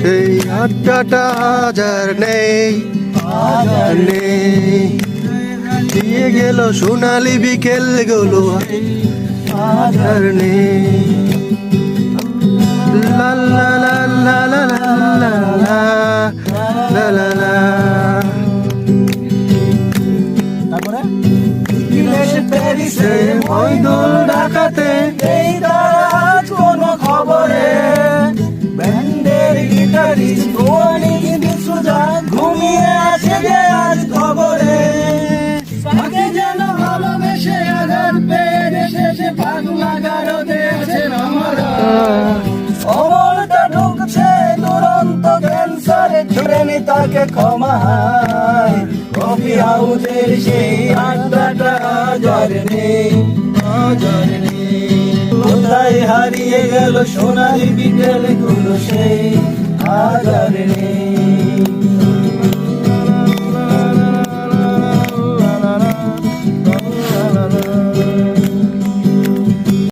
সেই আড্ডাটা হাজার নেই, দিয়ে গেল সোনালি বিকেল গুলো হাজার নেই। লা লা লা লা লা লা লা লা লা লা। তারপরে প্যারিসে ওই দোল ঢাকাতে এই তার কোনো খবরে ব্যান্ডের গিটারিস্ট গোয়ানি সুজা ঘুমিয়ে আছে যে আজ খবরে তাকে যেন ভালোবেসে আঘাত পেয়ে শেষে পাগলা গারদে আছেন আমরা অমরটা ঢুকছে দুরন্ত ক্যান্সারে ছুড়েনি তাকে ক্ষমায় কফি হাউসের সেই আড্ডাটা হাজার নেই, হাজার নেই। কোথায় হারিয়ে গেল সোনালি বিকেল গুলো সেই হাজার নেই।